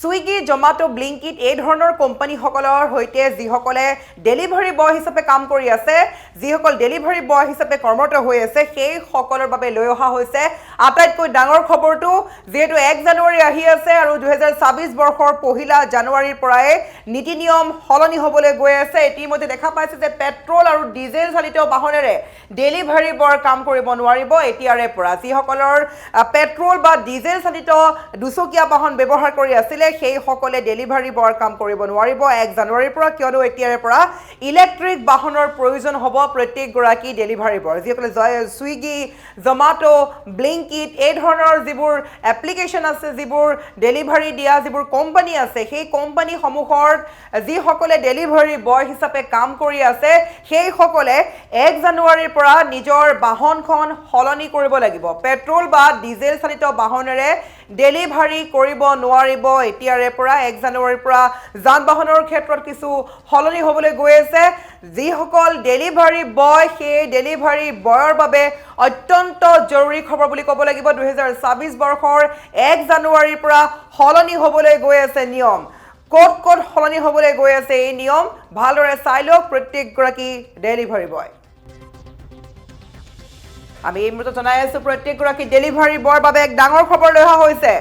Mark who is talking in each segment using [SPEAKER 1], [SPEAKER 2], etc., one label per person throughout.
[SPEAKER 1] Swiggy জমাটো Blinkit এই ধৰণৰ কোম্পানীসকলৰ হৈতে যিসকলে ডেলিভাৰী বয় হিচাপে কাম কৰি আছে যিসকল ডেলিভাৰী বয় হিচাপে কৰ্মৰত হৈ আছে সেই সকলৰ বাবে লৈ অহা হৈছে আটাইতকৈ ডাঙৰ খবৰটো যেহেতু 1 জানুৱাৰী আহি আছে আৰু 2026 বৰ্ষৰ পহিলা জানুৱাৰীৰ পৰাই নীতি নিয়ম হলনি হ'বলৈ গৈ আছে ইতিমধ্যে দেখা পাইছে যে পেট্ৰল আৰু ডিজেল চালিত বাহনেৰে ডেলিভাৰী বয় কাম কৰিব নোৱাৰিব এতিয়াৰে পৰা যিসকলৰ পেট্ৰল বা ডিজেল চালিত দুচকীয়া বাহন ব্যৱহাৰ কৰি আছিল সেই সকলে ডেলিভাৰী বয় কাম কৰিব নোৱাৰিব 1 জানুৱাৰীৰ পৰা কিয়নো এতিয়াৰে পৰা ইলেক্ট্ৰিক বাহনৰ প্ৰয়োজন হ'ব প্ৰত্যেক গৰাকী ডেলিভাৰী বয় যিসকলে সুইগি জমাটো ব্লিংকিট এই ধৰণৰ যিবোৰ এপ্লিকেশন আছে যিবোৰ ডেলিভাৰী দিয়া যিবোৰ কোম্পানী আছে সেই কোম্পানী সমূহৰ যিসকলে ডেলিভাৰী বয় হিচাপে কাম কৰি আছে সেই সকলে 1 জানুৱাৰীৰ পৰা নিজৰ বাহনখন হলনি কৰিব লাগিব পেট্ৰল বা ডিজেল চালিত বাহনেৰে ডেলিভাৰী কৰিব নোৱাৰিব এতিয়াৰে পৰা 1 জানুৱাৰীৰ পৰা যান বাহনৰ ক্ষেত্ৰত কিছু হলনি হ'বলৈ গৈ আছে যিসকল ডেলিভাৰী বয় সেই ডেলিভাৰী বয়ৰ বাবে অত্যন্ত জৰুৰী খবৰ বুলি ক'ব লাগিব 2026 বৰ্ষৰ 1 জানুৱাৰীৰ পৰা হলনি হ'বলৈ গৈ আছে নিয়ম ক'ত হলনি হ'বলৈ গৈ আছে এই নিয়ম ভালদৰে চাই লওক প্ৰত্যেক গৰাকী ডেলিভাৰী বয় আমি এই মুহূৰ্তত জনাই আছো প্ৰত্যেক গৰাকী ডেলিভাৰী বয়ৰ বাবে এক ডাঙৰ খবৰ লৈ অহা হৈছে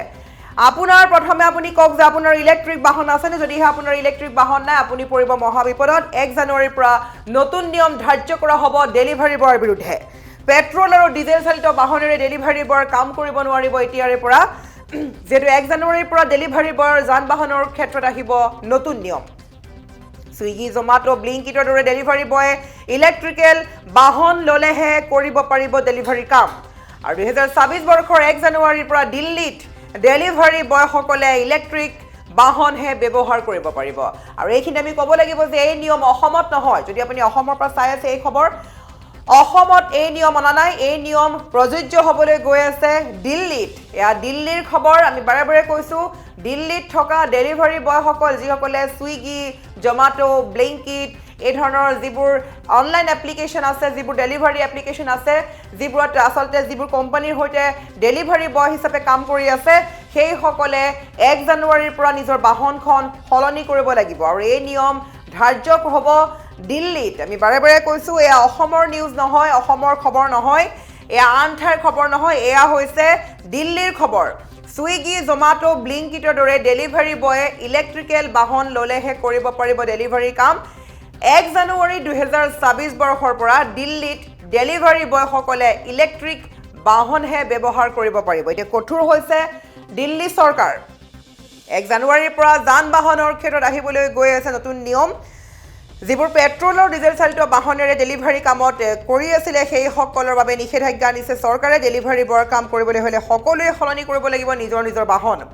[SPEAKER 1] আপোনাৰ প্ৰথমে আপুনি কক যে আপোনাৰ ইলেক্ট্ৰিক বাহন আছে নে যদিহে আপোনাৰ ইলেক্ট্ৰিক বাহন নাই আপুনি পৰিব মহাবিপদত 1 জানুৱাৰীৰ পৰা নতুন নিয়ম ধাৰ্য কৰা হ'ব ডেলিভাৰী বয়ৰ বিৰুদ্ধে পেট্ৰল আৰু ডিজেল চালিত বাহনেৰে ডেলিভাৰী বয় কাম কৰিব নোৱাৰিব এতিয়াৰে পৰা যেটো 1 জানুৱাৰীৰ পৰা ডেলিভাৰী বয়ৰ যান বাহনৰ ক্ষেত্ৰত আহিব নতুন নিয়ম সুইগি জমাটো ব্লিংকিটৰ দৰে ডেলিভাৰী বয় ইলেক্ট্ৰিকেল বাহন ললেহে কৰিব পাৰিব ডেলিভাৰী কাম আৰু 2026 বৰ্ষৰ 1 জানুৱাৰীৰ পৰা দিল্লীত ডেলিভাৰী বয়সকলে ইলেক্ট্ৰিক বাহনহে ব্যৱহাৰ কৰিব পাৰিব আৰু এইখিনি আমি ক'ব লাগিব যে এই নিয়ম অসমত নহয় যদি আপুনি অসমৰ পৰা চাই আছে এই খবৰ অসমত এই নিয়ম অনা নাই এই নিয়ম প্ৰযোজ্য হ'বলৈ গৈ আছে দিল্লীত এয়া দিল্লীৰ খবৰ আমি বাৰে বাৰে কৈছো দিল্লীত থকা ডেলিভাৰী বয়সকল যিসকলে সুইগি জমাটো ব্লিংকিট এই ধৰণৰ যিবোৰ অনলাইন এপ্লিকেশন আছে যিবোৰ ডেলিভাৰী এপ্লিকেশন আছে যিবোৰত আসলতে যিবোৰ কোম্পানীৰ হৈতে ডেলিভাৰী বয় হিচাপে কাম কৰি আছে সেই সকলে 1 জানুৱাৰীৰ পৰা নিজৰ বাহনখন হলনি কৰিব লাগিব আৰু এই নিয়ম ধাৰ্য হ'ব দিল্লীত আমি বাৰে বাৰে কৈছো এয়া অসমৰ নিউজ নহয় অসমৰ খবৰ নহয় এয়া আন ঠাইৰ খবৰ নহয় এয়া হৈছে দিল্লীৰ খবৰ সুইগি জমাটো ব্লিংকিটৰ দৰে ডেলিভাৰী বয়ে ইলেক্ট্ৰিকেল বাহন ললেহে কৰিব পাৰিব ডেলিভাৰী কাম 1 জানুৱাৰী 2026 বৰ্ষৰ পৰা দিল্লীত ডেলিভাৰী বয় সকলে ইলেক্ট্ৰিক বাহনহে ব্যৱহাৰ কৰিব পাৰিব এতিয়া কঠোৰ হৈছে দিল্লী চৰকাৰ 1 জানুৱাৰীৰ পৰা যান বাহনৰ ক্ষেত্ৰত আহিবলৈ গৈ আছে নতুন নিয়ম যিবোৰ পেট্ৰল আৰু ডিজেল চালিত বাহনেৰে ডেলিভাৰী কামত কৰি আছিল সেই সকলৰ বাবে নিষেধাজ্ঞা আনিছে চৰকাৰে ডেলিভাৰী বয়ৰ কাম কৰিবলৈ হলে সকলোৱে হলনি কৰিব লাগিব নিজৰ বাহন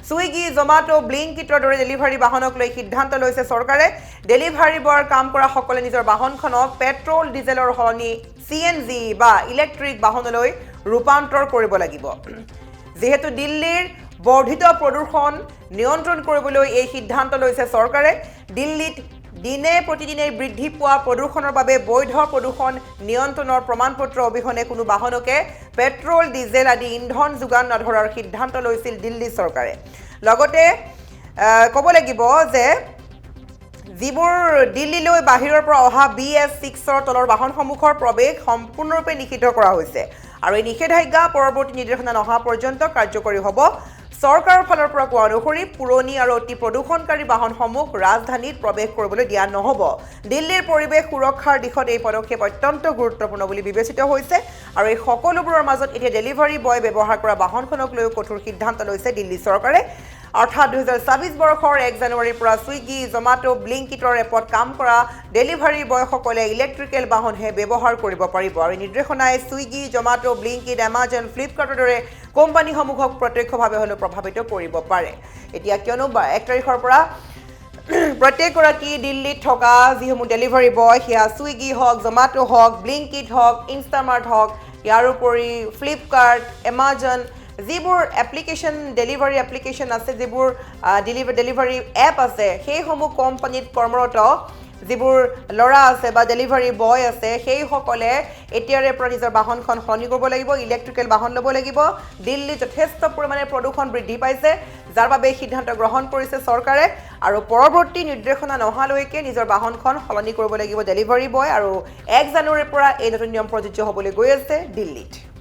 [SPEAKER 1] সুইগি জমাটো ব্লিংকিটৰ দৰে ডেলিভাৰী বাহনক লৈ সিদ্ধান্ত লৈছে চৰকাৰে ডেলিভাৰী বয়ৰ কাম কৰা সকলে নিজৰ বাহনখনক পেট্ৰল ডিজেলৰ হলনি সিএনজি বা ইলেক্ট্ৰিক বাহনলৈ ৰূপান্তৰ কৰিব লাগিব যেহেতু দিল্লীৰ বৰ্ধিত প্ৰদূষণ নিয়ন্ত্ৰণ কৰিবলৈ এই সিদ্ধান্ত লৈছে চৰকাৰে দিল্লীত দিনে প্ৰতিদিনে বৃদ্ধি পোৱা প্ৰদূষণৰ বাবে বৈধ প্ৰদূষণ নিয়ন্ত্ৰণৰ প্ৰমাণপত্ৰ অবিহনে কোনো বাহনকে পেট্ৰল ডিজেল আদি ইন্ধন যোগান নধৰাৰ সিদ্ধান্ত লৈছিল দিল্লী চৰকাৰে লগতে ক'ব লাগিব যে যিবোৰ দিল্লীলৈ বাহিৰৰ পৰা অহা BS6ৰ তলৰ বাহনসমূহৰ প্ৰৱেশ সম্পূৰ্ণৰূপে নিষিদ্ধ কৰা হৈছে আৰু এই নিষেধাজ্ঞা পৰৱৰ্তী নিৰ্দেশনা নহা পৰ্যন্ত কাৰ্যকৰী হ'ব চৰকাৰৰ ফালৰ পৰা কোৱা অনুসৰি পুৰণি আৰু অতি প্ৰদূষণকাৰী বাহনসমূহ ৰাজধানীত প্ৰৱেশ কৰিবলৈ দিয়া নহ'ব দিল্লীৰ পৰিৱেশ সুৰক্ষাৰ দিশত এই পদক্ষেপ অত্যন্ত গুৰুত্বপূৰ্ণ বুলি বিবেচিত হৈছে আৰু এই সকলোবোৰৰ মাজত এতিয়া ডেলিভাৰী বয় ব্যৱহাৰ কৰা বাহনখনক লৈ কঠোৰ সিদ্ধান্ত লৈছে দিল্লী চৰকাৰে অৰ্থাৎ 2026 বৰ্ষৰ 1 জানুৱাৰীৰ পৰা সুইগি জমাটো ব্লিংকিটৰ এপত কাম কৰা ডেলিভাৰী বয়সকলে ইলেক্ট্ৰিকেল বাহনহে ব্যৱহাৰ কৰিব পাৰিব আৰু নিৰ্দেশনাই সুইগি জমাটো ব্লিংকিট এমাজন ফ্লিপকাৰ্টৰ দৰে কোম্পানীসমূহক প্ৰত্যক্ষভাৱে হ'লেও প্ৰভাৱিত কৰিব পাৰে এতিয়া কিয়নো 1 তাৰিখৰ পৰা প্ৰত্যেক গৰাকী দিল্লীত থকা যিসমূহ ডেলিভাৰী বয় সেয়া সুইগি হওক জমাটো হওক ব্লিংকিট হওক ইনষ্টামাৰ্ট হওক ইয়াৰ উপৰি ফ্লিপকাৰ্ট এমাজন যিবোৰ এপ্লিকেশন ডেলিভাৰী এপ্লিকেশন আছে যিবোৰ ডেলিভাৰী এপ আছে সেইসমূহ কোম্পানীত কৰ্মৰত যিবোৰ ল'ৰা আছে বা ডেলিভাৰী বয় আছে সেইসকলে এতিয়াৰে পৰা নিজৰ বাহনখন সলনি কৰিব লাগিব, ইলেক্ট্ৰিকেল বাহন ল'ব লাগিব। দিল্লীত যথেষ্ট পৰিমাণে প্ৰদূষণ বৃদ্ধি পাইছে, যাৰ বাবে এই সিদ্ধান্ত গ্ৰহণ কৰিছে চৰকাৰে আৰু পৰৱৰ্তী নিৰ্দেশনা নহালৈকে নিজৰ বাহনখন সলনি কৰিব লাগিব ডেলিভাৰী বয় আৰু 1 জানুৱাৰীৰ পৰা এই নতুন নিয়ম প্ৰযোজ্য হ'বলৈ গৈ আছে দিল্লীত।